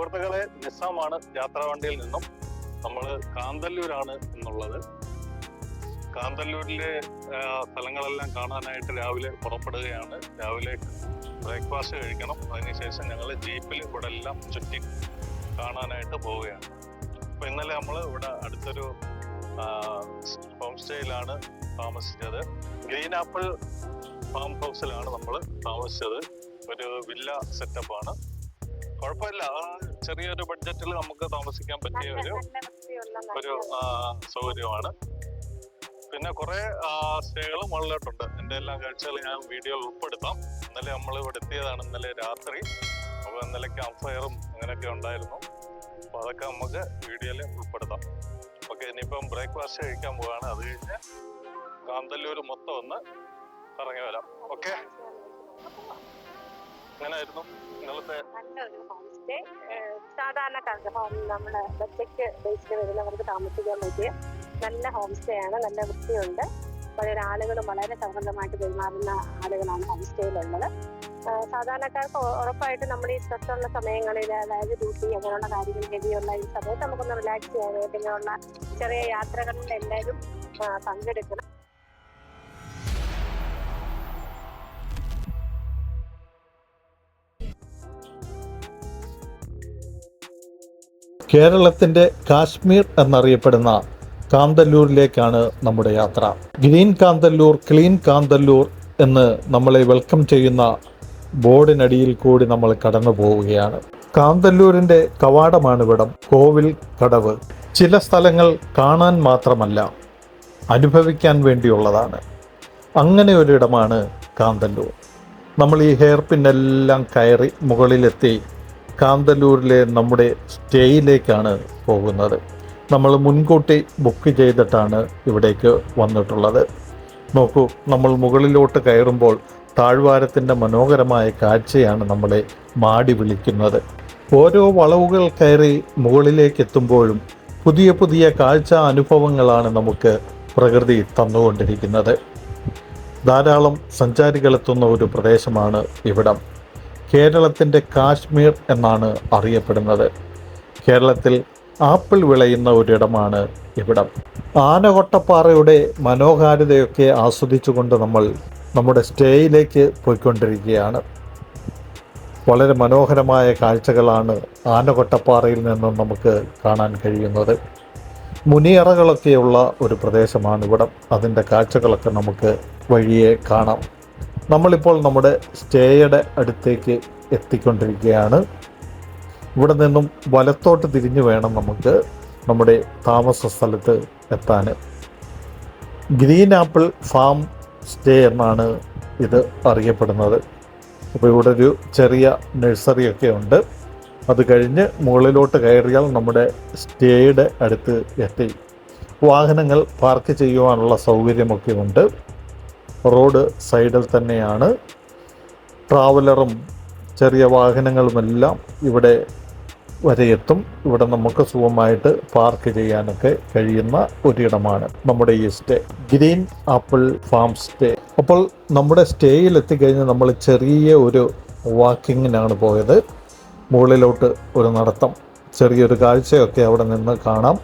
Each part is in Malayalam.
സുഹൃത്തുക്കളെ, നിസാമാണ് യാത്രാവണ്ടിയിൽ നിന്നും. നമ്മൾ കാന്തല്ലൂരാണ് എന്നുള്ളത്. കാന്തല്ലൂരിലെ സ്ഥലങ്ങളെല്ലാം കാണാനായിട്ട് രാവിലെ പുറപ്പെടുകയാണ്. രാവിലെ ബ്രേക്ക്ഫാസ്റ്റ് കഴിക്കണം. അതിനുശേഷം ഞങ്ങൾ ജീപ്പിൽ ഇവിടെ എല്ലാം ചുറ്റി കാണാനായിട്ട് പോവുകയാണ്. അപ്പോൾ ഇന്നലെ നമ്മൾ ഇവിടെ അടുത്തൊരു ഹോം സ്റ്റേയിലാണ് താമസിച്ചത്. ഗ്രീൻ ആപ്പിൾ ഫാം ഹൗസിലാണ് നമ്മൾ താമസിച്ചത്. ഒരു വില്ല സെറ്റപ്പാണ്. കുഴപ്പമില്ല, ചെറിയൊരു ബഡ്ജറ്റിൽ നമുക്ക് താമസിക്കാൻ പറ്റിയ ഒരു സൗകര്യമാണ്. പിന്നെ കുറെ സ്റ്റേകളും മുകളിലോട്ടുണ്ട്. എൻ്റെ എല്ലാം കാഴ്ചകൾ ഞാൻ വീഡിയോയിൽ ഉൾപ്പെടുത്താം. ഇന്നലെ നമ്മൾ ഇവിടെ എത്തിയതാണ്, ഇന്നലെ രാത്രി. അപ്പോൾ ഇന്നലെ ക്യാമ്പ് ഫയറും അങ്ങനെയൊക്കെ ഉണ്ടായിരുന്നു. അപ്പോൾ അതൊക്കെ നമുക്ക് വീഡിയോയിൽ ഉൾപ്പെടുത്താം. ഓക്കെ, ഇനിയിപ്പം ബ്രേക്ക്ഫാസ്റ്റ് കഴിക്കാൻ പോവാണ്. അത് കഴിഞ്ഞ് കാന്തല്ലൂർ മൊത്തം ഒന്ന് ഇറങ്ങി വരാം. ഓക്കെ, എങ്ങനെയായിരുന്നു ഇന്നലത്തെ? നല്ലൊരു ഹോം സ്റ്റേ. സാധാരണക്കാർക്ക് നമ്മുടെ ബഡ്ജറ്റ് ബേസിൽ വരുന്നവർക്ക് താമസിക്കാൻ പറ്റിയ നല്ല ഹോം സ്റ്റേ ആണ്. നല്ല വൃത്തിയുണ്ട്. വളരെ ആളുകളും വളരെ സൗഹൃദമായിട്ട് പെരുമാറുന്ന ആളുകളാണ് ഹോം സ്റ്റേയിലുള്ളത്. സാധാരണക്കാർക്ക് ഉറപ്പായിട്ട് നമ്മൾ ഈ സ്ട്രെസ്സുള്ള സമയങ്ങളിൽ, അതായത് ഡ്യൂട്ടി അങ്ങനെയുള്ള കാര്യങ്ങൾ ഹെവിയുള്ള ഈ സമയത്ത് നമുക്കൊന്ന് റിലാക്സ് ചെയ്യാനായിട്ട് ഇങ്ങനെയുള്ള ചെറിയ യാത്രകളിൽ എല്ലാവരും പങ്കെടുക്കണം. കേരളത്തിൻ്റെ കാശ്മീർ എന്നറിയപ്പെടുന്ന കാന്തല്ലൂരിലേക്കാണ് നമ്മുടെ യാത്ര. ഗ്രീൻ കാന്തല്ലൂർ, ക്ലീൻ കാന്തല്ലൂർ എന്ന് നമ്മളെ വെൽക്കം ചെയ്യുന്ന ബോർഡിനടിയിൽ കൂടി നമ്മൾ കടന്നു പോവുകയാണ്. കാന്തല്ലൂരിൻ്റെ കവാടമാണിവിടം, കോവിൽ കടവ്. ചില സ്ഥലങ്ങൾ കാണാൻ മാത്രമല്ല, അനുഭവിക്കാൻ വേണ്ടിയുള്ളതാണ്. അങ്ങനെ ഒരിടമാണ് കാന്തല്ലൂർ. നമ്മൾ ഈ ഹെയർ പിന്നെല്ലാം കയറി മുകളിലെത്തി കാന്തല്ലൂരിലെ നമ്മുടെ സ്റ്റേയിലേക്കാണ് പോകുന്നത്. നമ്മൾ മുൻകൂട്ടി ബുക്ക് ചെയ്തിട്ടാണ് ഇവിടേക്ക് വന്നിട്ടുള്ളത്. നോക്കൂ, നമ്മൾ മുകളിലോട്ട് കയറുമ്പോൾ താഴ്വാരത്തിൻ്റെ മനോഹരമായ കാഴ്ചയാണ് നമ്മളെ മാടി വിളിക്കുന്നത്. ഓരോ വളവുകൾ കയറി മുകളിലേക്ക് എത്തുമ്പോഴും പുതിയ പുതിയ കാഴ്ച അനുഭവങ്ങളാണ് നമുക്ക് പ്രകൃതി തന്നുകൊണ്ടിരിക്കുന്നത്. ധാരാളം സഞ്ചാരികളെത്തുന്ന ഒരു പ്രദേശമാണ് ഇവിടം. കേരളത്തിൻ്റെ കാശ്മീർ എന്നാണ് അറിയപ്പെടുന്നത്. കേരളത്തിൽ ആപ്പിൾ വിളയുന്ന ഒരിടമാണ് ഇവിടം. ആനകൊട്ടപ്പാറയുടെ മനോഹാരിതയൊക്കെ ആസ്വദിച്ചുകൊണ്ട് നമ്മൾ നമ്മുടെ സ്റ്റേയിലേക്ക് പോയിക്കൊണ്ടിരിക്കുകയാണ്. വളരെ മനോഹരമായ കാഴ്ചകളാണ് ആനകൊട്ടപ്പാറയിൽ നിന്നും നമുക്ക് കാണാൻ കഴിയുന്നത്. മുനിയറകളൊക്കെയുള്ള ഒരു പ്രദേശമാണ് ഇവിടം. അതിൻ്റെ കാഴ്ചകളൊക്കെ നമുക്ക് വഴിയെ കാണാം. നമ്മളിപ്പോൾ നമ്മുടെ സ്റ്റേയുടെ അടുത്തേക്ക് എത്തിക്കൊണ്ടിരിക്കുകയാണ്. ഇവിടെ നിന്നും വലത്തോട്ട് തിരിഞ്ഞു വേണം നമുക്ക് നമ്മുടെ താമസ സ്ഥലത്ത് എത്താൻ. ഗ്രീൻ ആപ്പിൾ ഫാം സ്റ്റേ എന്നാണ് ഇത് അറിയപ്പെടുന്നത്. അപ്പോൾ ഇവിടെ ഒരു ചെറിയ നഴ്സറിയൊക്കെ ഉണ്ട്. അത് കഴിഞ്ഞ് മുകളിലോട്ട് കയറിയാൽ നമ്മുടെ സ്റ്റേയുടെ അടുത്ത് എത്തി. വാഹനങ്ങൾ പാർക്ക് ചെയ്യുവാനുള്ള സൗകര്യമൊക്കെ ഉണ്ട്. റോഡ് സൈഡിൽ തന്നെയാണ്. ട്രാവലറും ചെറിയ വാഹനങ്ങളുമെല്ലാം ഇവിടെ വരെ എത്തും. ഇവിടെ നമുക്ക് സുഖമായിട്ട് പാർക്ക് ചെയ്യാനൊക്കെ കഴിയുന്ന ഒരിടമാണ് നമ്മുടെ ഈ stay, green apple farm stay. അപ്പോൾ നമ്മുടെ സ്റ്റേയിൽ എത്തിക്കഴിഞ്ഞ് നമ്മൾ ചെറിയ ഒരു വാക്കിങ്ങിനാണ് പോയത്. മുകളിലോട്ട് ഒരു നടത്തം, ചെറിയൊരു കാഴ്ചയൊക്കെ അവിടെ നിന്ന് കാണാം.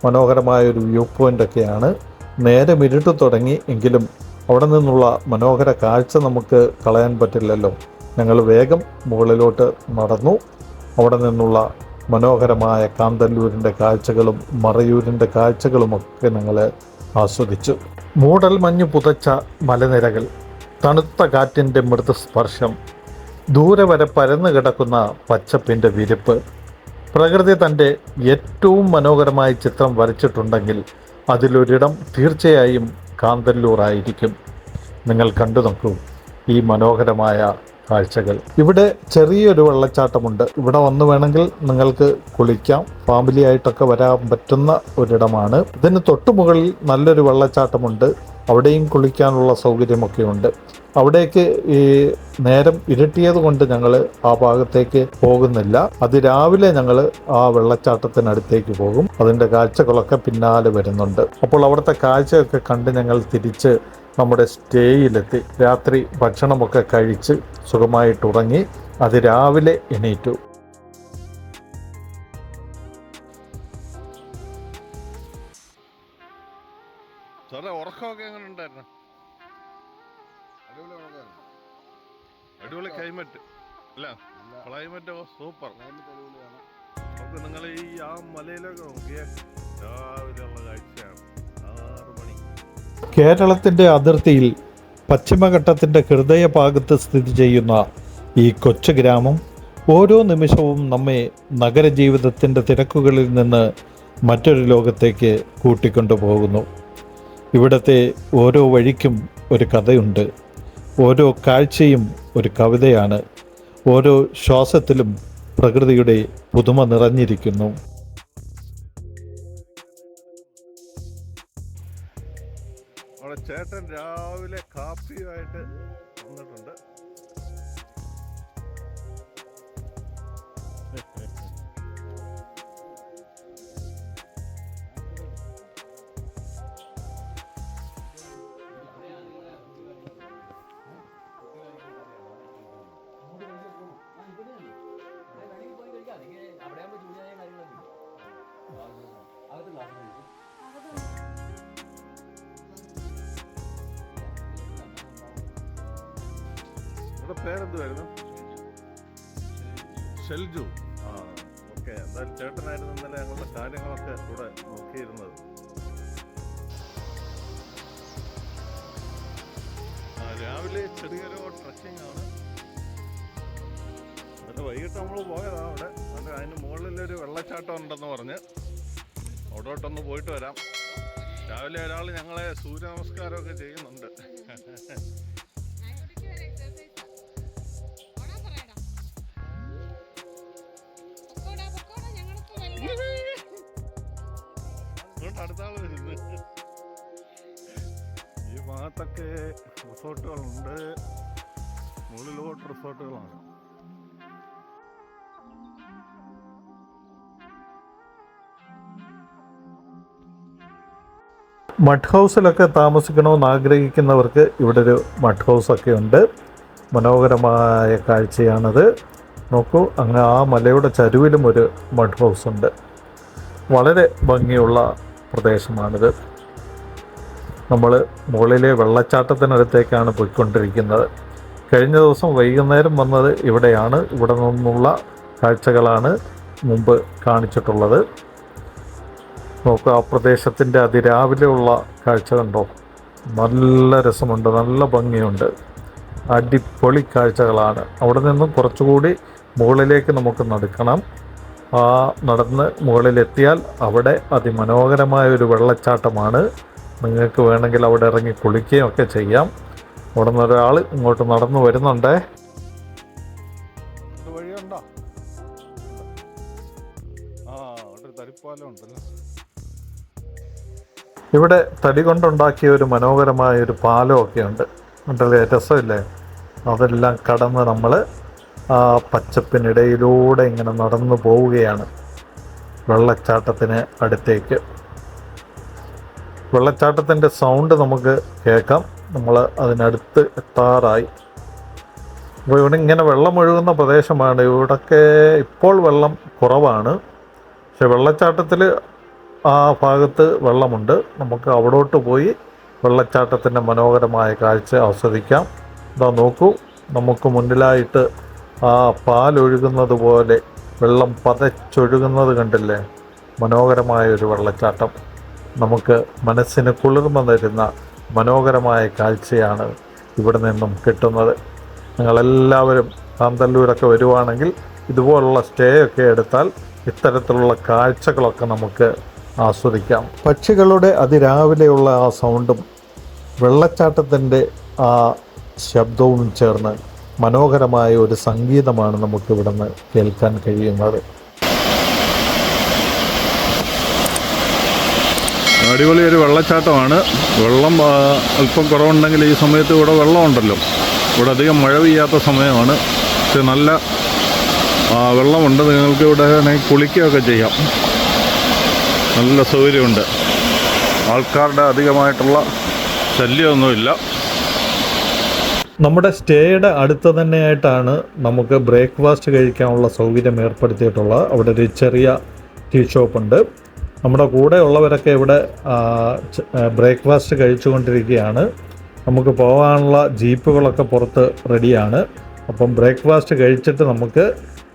മനോഹരമായൊരു വ്യൂ പോയിൻ്റൊക്കെയാണ്. നേരെ ഇരുട്ട് തുടങ്ങി എങ്കിലും അവിടെ നിന്നുള്ള മനോഹര കാഴ്ച നമുക്ക് കളയാൻ പറ്റില്ലല്ലോ. ഞങ്ങൾ വേഗം മുകളിലോട്ട് നടന്നു. അവിടെ നിന്നുള്ള മനോഹരമായ കാന്തല്ലൂരിൻ്റെ കാഴ്ചകളും മറയൂരിൻ്റെ കാഴ്ചകളുമൊക്കെ ഞങ്ങൾ ആസ്വദിച്ചു. മൂടൽ മഞ്ഞ് പുതച്ച മലനിരകൾ, തണുത്ത കാറ്റിൻ്റെ മൃദുസ്പർശം, ദൂരെ വരെ പരന്നു കിടക്കുന്ന പച്ചപ്പിൻ്റെ വിരിപ്പ്. പ്രകൃതി തൻ്റെ ഏറ്റവും മനോഹരമായ ചിത്രം വരച്ചിട്ടുണ്ടെങ്കിൽ അതിലൊരിടം തീർച്ചയായും കാന്തല്ലൂർ ആയിരിക്കും. നിങ്ങൾ കണ്ടു നോക്കൂ ഈ മനോഹരമായ കാഴ്ചകൾ. ഇവിടെ ചെറിയൊരു വെള്ളച്ചാട്ടമുണ്ട്. ഇവിടെ വന്ന് വേണമെങ്കിൽ നിങ്ങൾക്ക് കുളിക്കാം. ഫാമിലി ആയിട്ടൊക്കെ വരാൻ പറ്റുന്ന ഒരിടമാണ്. ഇതിന് തൊട്ടു മുകളിൽ നല്ലൊരു വെള്ളച്ചാട്ടമുണ്ട്. അവിടെയും കുളിക്കാനുള്ള സൗകര്യമൊക്കെ ഉണ്ട്. അവിടേക്ക് ഈ നേരം ഇരുട്ടിയത് കൊണ്ട് ഞങ്ങൾ ആ ഭാഗത്തേക്ക് പോകുന്നില്ല. അതിരാവിലെ ഞങ്ങൾ ആ വെള്ളച്ചാട്ടത്തിനടുത്തേക്ക് പോകും. അതിൻ്റെ കാഴ്ചകളൊക്കെ പിന്നാലെ വരുന്നുണ്ട്. അപ്പോൾ അവിടുത്തെ കാഴ്ചയൊക്കെ കണ്ട് ഞങ്ങൾ തിരിച്ച് നമ്മുടെ സ്റ്റേയിലെത്തി. രാത്രി ഭക്ഷണമൊക്കെ കഴിച്ച് സുഖമായിട്ടുറങ്ങി. അതിരാവിലെ എണീറ്റു. സാറേ ഉറക്കമൊക്കെ എങ്ങനെ ഉണ്ടായിരുന്നു? അടിപൊളി ക്ലൈമറ്റ് അല്ല? Climate super. നമുക്ക് നിങ്ങൾ ആ മലയിലൊക്കെ നോക്കിയേ, രാവിലെയുള്ള കാഴ്ചയാണ്. 6 മണി. കേരളത്തിൻ്റെ അതിർത്തിയിൽ പശ്ചിമഘട്ടത്തിൻ്റെ ഹൃദയഭാഗത്ത് സ്ഥിതി ചെയ്യുന്ന ഈ കൊച്ചു ഗ്രാമം ഓരോ നിമിഷവും നമ്മെ നഗരജീവിതത്തിൻ്റെ തിരക്കുകളിൽ നിന്ന് മറ്റൊരു ലോകത്തേക്ക് കൂട്ടിക്കൊണ്ടുപോകുന്നു. ഇവിടുത്തെ ഓരോ വഴിക്കും ഒരു കഥയുണ്ട്, ഓരോ കാഴ്ചയും ഒരു കവിതയാണ്, ഓരോ ശ്വാസത്തിലും പ്രകൃതിയുടെ പുതുമ നിറഞ്ഞിരിക്കുന്നു. അവിടെ ചേട്ടൻ രാവിലെ കാപ്പിയുമായിട്ട് വന്നിട്ടുണ്ട്. ഇവിടെ പേരെന്തുവായിരുന്നു? ഷെൽജു. ആ ഓക്കെ. എന്തായാലും ചേട്ടനായിരുന്നു ഇന്നലെ ഞങ്ങളുടെ കാര്യങ്ങളൊക്കെ ഇവിടെ നോക്കിയിരുന്നത്. രാവിലെ ചെറിയൊരു ട്രക്കിംഗ് ആണ്. എന്നിട്ട് വൈകിട്ട് നമ്മൾ പോയതാണ് അവിടെ. എന്നിട്ട് അതിന് മുകളിലൊരു വെള്ളച്ചാട്ടം ഉണ്ടെന്ന് പറഞ്ഞ് അവിടോട്ടൊന്ന് പോയിട്ട് വരാം. രാവിലെ ഒരാൾ ഞങ്ങളെ സൂര്യ നമസ്കാരമൊക്കെ ചെയ്യുന്നുണ്ട്. അടുത്ത ആള് വരുന്നു. ഈ ഭാഗത്തൊക്കെ റിസോർട്ടുകളുണ്ട്, മുകളിലോട്ട് റിസോർട്ടുകളാണ്. മഡ് ഹൗസിലൊക്കെ താമസിക്കണമെന്ന് ആഗ്രഹിക്കുന്നവർക്ക് ഇവിടെ ഒരു മഡ് ഹൗസൊക്കെ ഉണ്ട്. മനോഹരമായ കാഴ്ചയാണത്. നോക്കൂ, അങ്ങ് ആ മലയുടെ ചരുവിലും ഒരു മഡ് ഹൗസ് ഉണ്ട്. വളരെ ഭംഗിയുള്ള പ്രദേശമാണിത്. നമ്മൾ മുകളിലെ വെള്ളച്ചാട്ടത്തിനടുത്തേക്കാണ് പോയിക്കൊണ്ടിരിക്കുന്നത്. കഴിഞ്ഞ ദിവസം വൈകുന്നേരം വന്നത് ഇവിടെയാണ്. ഇവിടെ നിന്നുള്ള കാഴ്ചകളാണ് മുമ്പ് കാണിച്ചിട്ടുള്ളത്. നോക്കുക, ആ പ്രദേശത്തിൻ്റെ അതിരാവിലെയുള്ള കാഴ്ച കണ്ടോ? നല്ല രസമുണ്ട്, നല്ല ഭംഗിയുണ്ട്, അടിപൊളി കാഴ്ചകളാണ്. അവിടെ നിന്നും കുറച്ചുകൂടി മുകളിലേക്ക് നമുക്ക് നടക്കണം. ആ നടന്ന് മുകളിലെത്തിയാൽ അവിടെ അതിമനോഹരമായ ഒരു വെള്ളച്ചാട്ടമാണ്. നിങ്ങൾക്ക് വേണമെങ്കിൽ അവിടെ ഇറങ്ങി കുളിക്കുകയും ഒക്കെ ചെയ്യാം. അവിടെ നിന്ന് ഒരാൾ ഇങ്ങോട്ട് നടന്നു വരുന്നുണ്ടേ. വഴിയുണ്ടോ? അവിടെ തടിപ്പാലം ഉണ്ടല്ലോ. ഇവിടെ തടി കൊണ്ടുണ്ടാക്കിയ ഒരു മനോഹരമായ ഒരു പാലമൊക്കെ ഉണ്ട്. ഉണ്ടല്ലേ, രസമില്ലേ? അതെല്ലാം കടന്ന് നമ്മൾ ആ പച്ചപ്പിനിടയിലൂടെ ഇങ്ങനെ നടന്നു പോവുകയാണ് വെള്ളച്ചാട്ടത്തിന് അടുത്തേക്ക്. വെള്ളച്ചാട്ടത്തിൻ്റെ സൗണ്ട് നമുക്ക് കേൾക്കാം. നമ്മൾ അതിനടുത്ത് എത്താറായി. അപ്പോൾ ഇവിടെ ഇങ്ങനെ വെള്ളം ഒഴുകുന്ന പ്രദേശമാണ്. ഇവിടൊക്കെ ഇപ്പോൾ വെള്ളം കുറവാണ്, പക്ഷെ വെള്ളച്ചാട്ടത്തിൽ ആ ഭാഗത്ത് വെള്ളമുണ്ട്. നമുക്ക് അവിടോട്ട് പോയി വെള്ളച്ചാട്ടത്തിൻ്റെ മനോഹരമായ കാഴ്ച ആസ്വദിക്കാം. ഇതാ നോക്കൂ, നമുക്ക് മുന്നിലായിട്ട് ആ പാലൊഴുകുന്നത് പോലെ വെള്ളം പതച്ചൊഴുകുന്നത് കണ്ടില്ലേ? മനോഹരമായൊരു വെള്ളച്ചാട്ടം. നമുക്ക് മനസ്സിന് കുളിർമ തരുന്ന മനോഹരമായ കാഴ്ചയാണ് ഇവിടെ നിന്നും കിട്ടുന്നത്. നിങ്ങളെല്ലാവരും കാന്തല്ലൂരൊക്കെ വരുവാണെങ്കിൽ ഇതുപോലുള്ള സ്റ്റേ ഒക്കെ എടുത്താൽ ഇത്തരത്തിലുള്ള കാഴ്ചകളൊക്കെ നമുക്ക് ആസ്വദിക്കാം. പക്ഷികളുടെ അതിരാവിലെയുള്ള ആ സൗണ്ടും വെള്ളച്ചാട്ടത്തിൻ്റെ ആ ശബ്ദവും ചേർന്ന് മനോഹരമായ ഒരു സംഗീതമാണ് നമുക്കിവിടെ നിന്ന് കേൾക്കാൻ കഴിയുന്നത്. അടിപൊളി ഒരു വെള്ളച്ചാട്ടമാണ്. വെള്ളം അല്പം കുറവുണ്ടെങ്കിൽ ഈ സമയത്ത് ഇവിടെ വെള്ളമുണ്ടല്ലോ. ഇവിടെ അധികം മഴ പെയ്യാത്ത സമയമാണ്, പക്ഷെ നല്ല വെള്ളമുണ്ട്. നിങ്ങൾക്ക് ഇവിടെ വേണമെങ്കിൽ കുളിക്കുകയൊക്കെ ചെയ്യാം. നല്ല സൗകര്യമുണ്ട്. ആൾക്കാരുടെ അധികമായിട്ടുള്ള ശല്യമൊന്നുമില്ല. നമ്മുടെ സ്റ്റേയുടെ അടുത്ത് തന്നെയായിട്ടാണ് നമുക്ക് ബ്രേക്ക്ഫാസ്റ്റ് കഴിക്കാനുള്ള സൗകര്യം ഏർപ്പെടുത്തിയിട്ടുള്ളത്. അവിടെ ഒരു ചെറിയ ടീ ഷോപ്പുണ്ട്. നമ്മുടെ കൂടെ ഉള്ളവരൊക്കെ ഇവിടെ ബ്രേക്ക്ഫാസ്റ്റ് കഴിച്ചുകൊണ്ടിരിക്കുകയാണ്. നമുക്ക് പോകാനുള്ള ജീപ്പുകളൊക്കെ പുറത്ത് റെഡിയാണ്. അപ്പം ബ്രേക്ക്ഫാസ്റ്റ് കഴിച്ചിട്ട് നമുക്ക്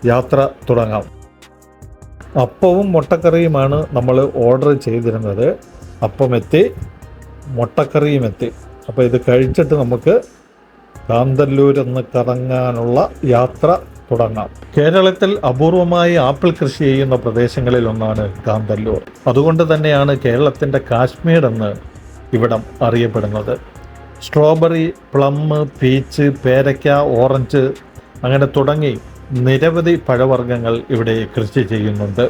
യാത്ര തുടങ്ങാം. അപ്പവും മുട്ടക്കറിയുമാണ് നമ്മൾ ഓർഡർ ചെയ്തിരുന്നത്. അപ്പം എത്തി, മുട്ടക്കറിയും എത്തി. അപ്പോൾ ഇത് കഴിച്ചിട്ട് നമുക്ക് കാന്തല്ലൂർ എന്ന് കറങ്ങാനുള്ള യാത്ര തുടങ്ങാം. കേരളത്തിൽ അപൂർവമായി ആപ്പിൾ കൃഷി ചെയ്യുന്ന പ്രദേശങ്ങളിലൊന്നാണ് കാന്തല്ലൂർ. അതുകൊണ്ട് തന്നെയാണ് കേരളത്തിൻ്റെ കാശ്മീർ എന്ന് ഇവിടം അറിയപ്പെടുന്നത്. സ്ട്രോബെറി, പ്ലം, പീച്ച്, പേരയ്ക്ക, ഓറഞ്ച് അങ്ങനെ തുടങ്ങി നിരവധി പഴവർഗ്ഗങ്ങൾ ഇവിടെ കൃഷി ചെയ്യുന്നുണ്ട്.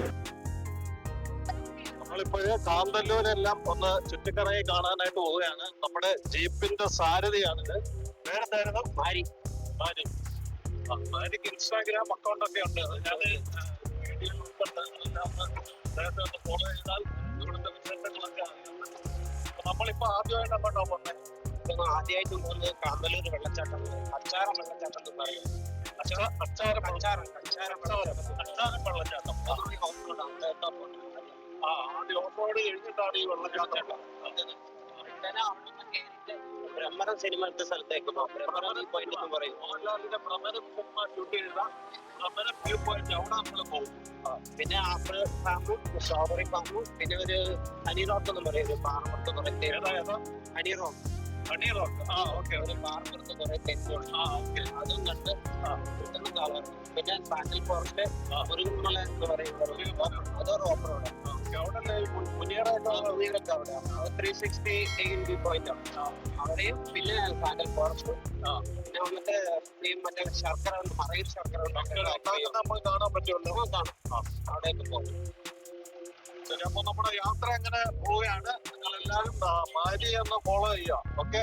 നമ്മളിപ്പോഴേ കാന്തല്ലൂരെല്ലാം ഒന്ന് ചുറ്റിക്കറങ്ങി കാണാനായിട്ട് പോവുകയാണ്. നമ്മുടെ ജീപ്പിന്റെ സാരഥിയാണിത്. പേരെന്തായിരുന്നു? മാരിക്ക് ഇൻസ്റ്റാഗ്രാം അക്കൗണ്ട് ഒക്കെ ഉണ്ട്. ഞാൻ വീഡിയോ അദ്ദേഹത്തെ ഒന്ന് ഫോളോ ചെയ്താൽ ഇവിടുത്തെ വിശേഷങ്ങളൊക്കെ അറിയാം. നമ്മളിപ്പോ ആദ്യമായിട്ട് അങ്ങോട്ടോ പോട്ടെ. ആദ്യമായിട്ട് പോകുന്നത് കാന്തല്ലൂർ വെള്ളച്ചാട്ടം, അച്ചാരം വെള്ളച്ചാട്ടം എന്ന് പറയും. അച്ചാരം വെള്ളച്ചാട്ടം ആദ്യം ഓഫ് റോഡ് കഴിഞ്ഞിട്ടാണ് ഈ വെള്ളച്ചാട്ടം. ബ്രഹ്മരം സിനിമ എടുത്ത സ്ഥലത്തേക്ക് ബ്രഹ്മരം പോയിന്റ് എന്ന് പറയും. മോഹൻലാലിന്റെ ഭ്രമരം സിനിമ ഷൂട്ട് ചെയ്ത ഭ്രമരം വ്യൂ പോയിന്റ് അവിടെ നമ്മൾ പോകും. പിന്നെ ആപ്പിൾ ഫാമും സ്ട്രോബെറി ഫാമും പിന്നെ ഒരു ഹണി റോക്ക് എന്ന് പറയും. പാറപ്പുറത്ത് കുറെ ഹണി റോക്ക് ഒരു പാറപ്പുറത്ത് കുറെ തെറ്റുണ്ട്. അതും കണ്ട് കിട്ടുന്ന കാലം. പിന്നെ സാൻഡൽ ഫോറസ്റ്റ് മുരുകന്മല എന്ന് പറയുന്നത് അതൊരു ഓഫ് റോഡ്. മുനിയറൊക്കെ അവിടെ 360 ഡിഗ്രി പോയിന്റ് ആണ് അവിടെയും. പിന്നെ സാൻഡൽ ഫോറസ്റ്റ് പിന്നെ വന്നിട്ട് മറ്റേ ശർക്കര മറയിൽ ശർക്കര നമ്മൾ കാണാൻ പറ്റുമല്ലോ. കാണാം. അവിടെയൊക്കെ പോകും. ശരി, അപ്പൊ നമ്മുടെ യാത്ര എങ്ങനെ പോവുകയാണ്. നിങ്ങൾ എല്ലാവരും മാരി എന്ന് ഫോളോ ചെയ്യാം. ഓക്കെ.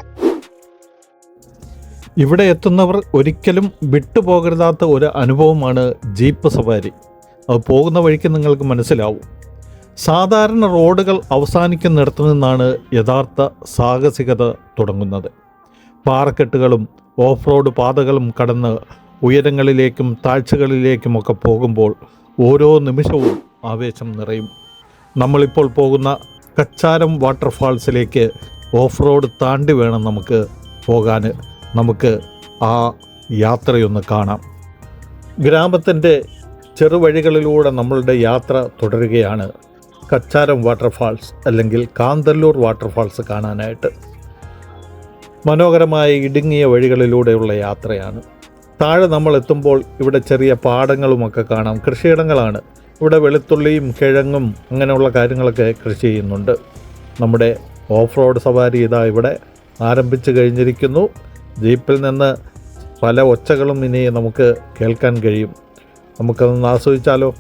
ഇവിടെ എത്തുന്നവർ ഒരിക്കലും വിട്ടുപോകരുതാത്ത ഒരു അനുഭവമാണ് ജീപ്പ് സവാരി. അത് പോകുന്ന വഴിക്ക് നിങ്ങൾക്ക് മനസ്സിലാവും. സാധാരണ റോഡുകൾ അവസാനിക്കുന്നിടത്തു നിന്നാണ് യഥാർത്ഥ സാഹസികത തുടങ്ങുന്നത്. പാറക്കെട്ടുകളും ഓഫ് റോഡ് പാതകളും കടന്ന് ഉയരങ്ങളിലേക്കും താഴ്ചകളിലേക്കുമൊക്കെ പോകുമ്പോൾ ഓരോ നിമിഷവും ആവേശം നിറയും. നമ്മളിപ്പോൾ പോകുന്ന കച്ചാരം വാട്ടർഫാൾസിലേക്ക് ഓഫ് റോഡ് താണ്ടി വേണം നമുക്ക് പോകാൻ. നമുക്ക് ആ യാത്രയൊന്ന് കാണാം. ഗ്രാമത്തിൻ്റെ ചെറുവഴികളിലൂടെ നമ്മളുടെ യാത്ര തുടരുകയാണ്. കച്ചാരം വാട്ടർഫാൾസ് അല്ലെങ്കിൽ കാന്തല്ലൂർ വാട്ടർഫാൾസ് കാണാനായിട്ട് മനോഹരമായ ഇടുങ്ങിയ വഴികളിലൂടെയുള്ള യാത്രയാണ്. താഴെ നമ്മൾ എത്തുമ്പോൾ ഇവിടെ ചെറിയ പാടങ്ങളുമൊക്കെ കാണാം. കൃഷിയിടങ്ങളാണ്. ഇവിടെ വെളുത്തുള്ളിയും കിഴങ്ങും അങ്ങനെയുള്ള കാര്യങ്ങളൊക്കെ കൃഷി ചെയ്യുന്നുണ്ട്. നമ്മുടെ ഓഫ് റോഡ് സവാരി ഇതാ ഇവിടെ ആരംഭിച്ചു കഴിഞ്ഞിരിക്കുന്നു. ജീപ്പിൽ നിന്ന് പല ഒച്ചകളും ഇനി നമുക്ക് കേൾക്കാൻ കഴിയും. നമുക്കതൊന്ന് ആസ്വദിച്ചാലോ?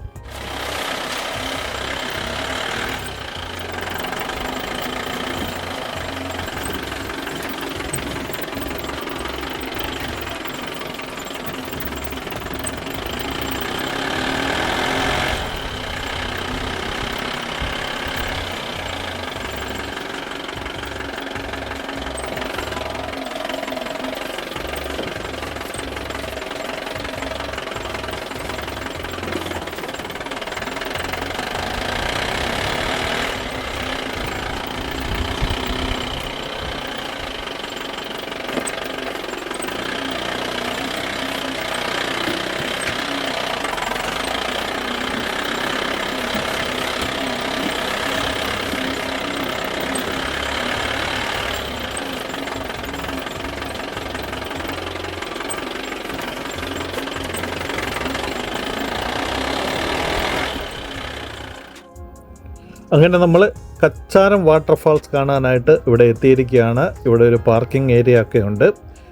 അങ്ങനെ നമ്മൾ കച്ചാരം വാട്ടർഫാൾസ് കാണാനായിട്ട് ഇവിടെ എത്തിയിരിക്കുകയാണ്. ഇവിടെ ഒരു പാർക്കിംഗ് ഏരിയ ഒക്കെ ഉണ്ട്.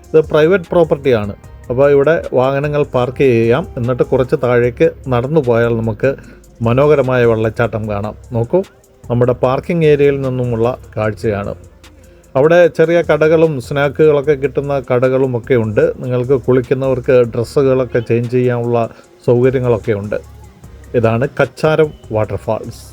ഇത് പ്രൈവറ്റ് പ്രോപ്പർട്ടിയാണ്. അപ്പോൾ ഇവിടെ വാഹനങ്ങൾ പാർക്ക് ചെയ്യാം. എന്നിട്ട് കുറച്ച് താഴേക്ക് നടന്നു പോയാൽ നമുക്ക് മനോഹരമായ വെള്ളച്ചാട്ടം കാണാം. നോക്കൂ, നമ്മുടെ പാർക്കിംഗ് ഏരിയയിൽ നിന്നുമുള്ള കാഴ്ചയാണ്. അവിടെ ചെറിയ കടകളും സ്നാക്കുകളൊക്കെ കിട്ടുന്ന കടകളും ഒക്കെ ഉണ്ട്. നിങ്ങൾക്ക് കുളിക്കുന്നവർക്ക് ഡ്രസ്സുകളൊക്കെ ചേഞ്ച് ചെയ്യാനുള്ള സൗകര്യങ്ങളൊക്കെ ഉണ്ട്. ഇതാണ് കച്ചാരം വാട്ടർഫാൾസ്.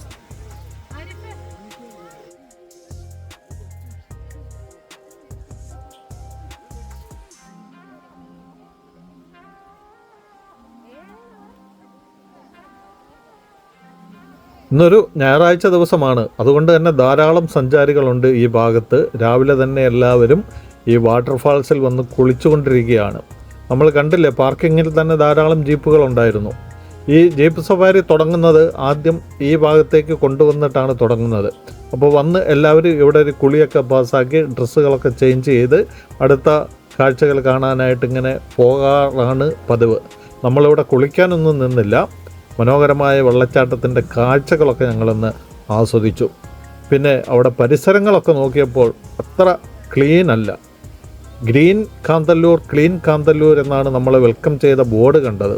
ഇന്നൊരു ഞായറാഴ്ച ദിവസമാണ്, അതുകൊണ്ട് തന്നെ ധാരാളം സഞ്ചാരികളുണ്ട് ഈ ഭാഗത്ത്. രാവിലെ തന്നെ എല്ലാവരും ഈ വാട്ടർഫാൾസിൽ വന്ന് കുളിച്ചുകൊണ്ടിരിക്കുകയാണ്. നമ്മൾ കണ്ടില്ലേ, പാർക്കിങ്ങിൽ തന്നെ ധാരാളം ജീപ്പുകളുണ്ടായിരുന്നു. ഈ ജീപ്പ് സഫാരി തുടങ്ങുന്നത് ആദ്യം ഈ ഭാഗത്തേക്ക് കൊണ്ടുവന്നിട്ടാണ് തുടങ്ങുന്നത്. അപ്പോൾ വന്ന് എല്ലാവരും ഇവിടെ ഒരു കുളിയൊക്കെ പാസ്സാക്കി ഡ്രസ്സുകളൊക്കെ ചേഞ്ച് ചെയ്ത് അടുത്ത കാഴ്ചകൾ കാണാനായിട്ട് ഇങ്ങനെ പോകാറാണ് പതിവ്. നമ്മളിവിടെ കുളിക്കാനൊന്നും നിന്നില്ല. മനോഹരമായ വെള്ളച്ചാട്ടത്തിൻ്റെ കാഴ്ചകളൊക്കെ ഞങ്ങളൊന്ന് ആസ്വദിച്ചു. പിന്നെ അവിടെ പരിസരങ്ങളൊക്കെ നോക്കിയപ്പോൾ അത്ര ക്ലീൻ അല്ല. ഗ്രീൻ കാന്തല്ലൂർ, ക്ലീൻ കാന്തല്ലൂർ എന്നാണ് നമ്മളെ വെൽക്കം ചെയ്ത ബോർഡ് കണ്ടത്.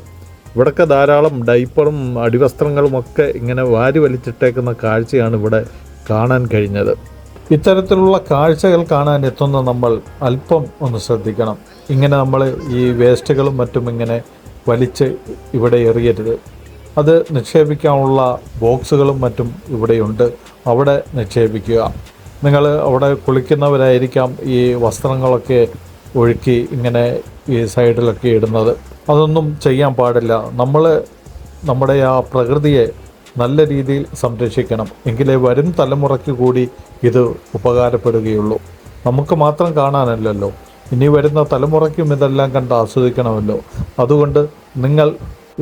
ഇവിടെയൊക്കെ ധാരാളം ഡൈപ്പറും അടിവസ്ത്രങ്ങളുമൊക്കെ ഇങ്ങനെ വാരി വലിച്ചിട്ടേക്കുന്ന കാഴ്ചയാണ് ഇവിടെ കാണാൻ കഴിഞ്ഞത്. ഇത്തരത്തിലുള്ള കാഴ്ചകൾ കാണാൻ എത്തുന്ന നമ്മൾ അല്പം ഒന്ന് ശ്രദ്ധിക്കണം. ഇങ്ങനെ നമ്മൾ ഈ വേസ്റ്റുകളും മറ്റും ഇങ്ങനെ വലിച്ച് ഇവിടെ എറിയരുത്. അത് നിക്ഷേപിക്കാനുള്ള ബോക്സുകളും മറ്റും ഇവിടെയുണ്ട്, അവിടെ നിക്ഷേപിക്കുക. നിങ്ങൾ അവിടെ കുളിക്കുന്നവരായിരിക്കാം ഈ വസ്ത്രങ്ങളൊക്കെ ഒഴുക്കി ഇങ്ങനെ ഈ സൈഡിലൊക്കെ ഇടുന്നത്. അതൊന്നും ചെയ്യാൻ പാടില്ല. നമ്മൾ നമ്മുടെ ആ പ്രകൃതിയെ നല്ല രീതിയിൽ സംരക്ഷിക്കണം. എങ്കിലേ വരും തലമുറയ്ക്ക് കൂടി ഇത് ഉപകാരപ്പെടുകയുള്ളൂ. നമുക്ക് മാത്രം കാണാനല്ലല്ലോ, ഇനി വരുന്ന തലമുറയ്ക്കും ഇതെല്ലാം കണ്ട് ആസ്വദിക്കണമല്ലോ. അതുകൊണ്ട് നിങ്ങൾ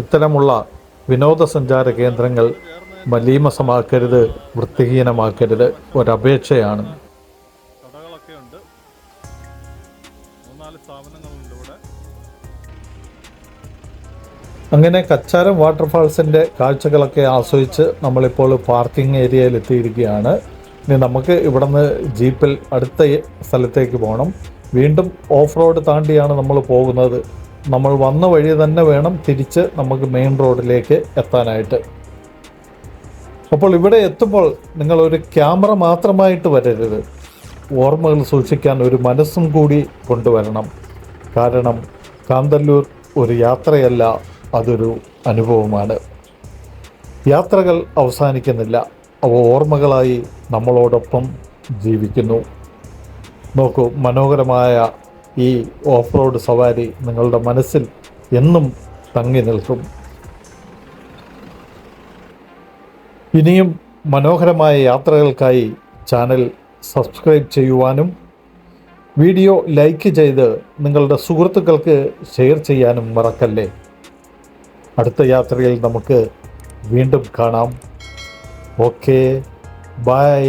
ഇത്തരമുള്ള വിനോദസഞ്ചാര കേന്ദ്രങ്ങൾ മലീമസമാക്കരുത്, വൃത്തിഹീനമാക്കരുത്. ഒരപേക്ഷയാണ്. കടകളൊക്കെ ഉണ്ട്, 3-4 സ്ഥാപനങ്ങളുണ്ട് ഇവിടെ. അങ്ങനെ കച്ചാരം വാട്ടർഫാൾസിൻ്റെ കാഴ്ചകളൊക്കെ ആസ്വദിച്ച് നമ്മളിപ്പോൾ പാർക്കിംഗ് ഏരിയയിൽ എത്തിയിരിക്കുകയാണ്. ഇനി നമുക്ക് ഇവിടുന്ന് ജീപ്പിൽ അടുത്ത സ്ഥലത്തേക്ക് പോകണം. വീണ്ടും ഓഫ് റോഡ് താണ്ടിയാണ് നമ്മൾ പോകുന്നത്. നമ്മൾ വന്ന വഴി തന്നെ വേണം തിരിച്ച് നമുക്ക് മെയിൻ റോഡിലേക്ക് എത്താനായിട്ട്. അപ്പോൾ ഇവിടെ എത്തുമ്പോൾ നിങ്ങളൊരു ക്യാമറ മാത്രമായിട്ട് വരരുത്. ഓർമ്മകൾ സൂക്ഷിക്കാൻ ഒരു മനസ്സും കൂടി കൊണ്ടുവരണം. കാരണം കാന്തല്ലൂർ ഒരു യാത്രയല്ല, അതൊരു അനുഭവമാണ്. യാത്രകൾ അവസാനിക്കുന്നില്ല, അവ ഓർമ്മകളായി നമ്മളോടൊപ്പം ജീവിക്കുന്നു. നോക്കൂ, മനോഹരമായ ഈ ഓഫ് റോഡ് സവാരി നിങ്ങളുടെ മനസ്സിൽ എന്നും തങ്ങി നിൽക്കും. ഇനിയും മനോഹരമായ യാത്രകൾക്കായി ചാനൽ സബ്സ്ക്രൈബ് ചെയ്യുവാനും വീഡിയോ ലൈക്ക് ചെയ്ത് നിങ്ങളുടെ സുഹൃത്തുക്കൾക്ക് ഷെയർ ചെയ്യാനും മറക്കല്ലേ. അടുത്ത യാത്രയിൽ നമുക്ക് വീണ്ടും കാണാം. Okay, by.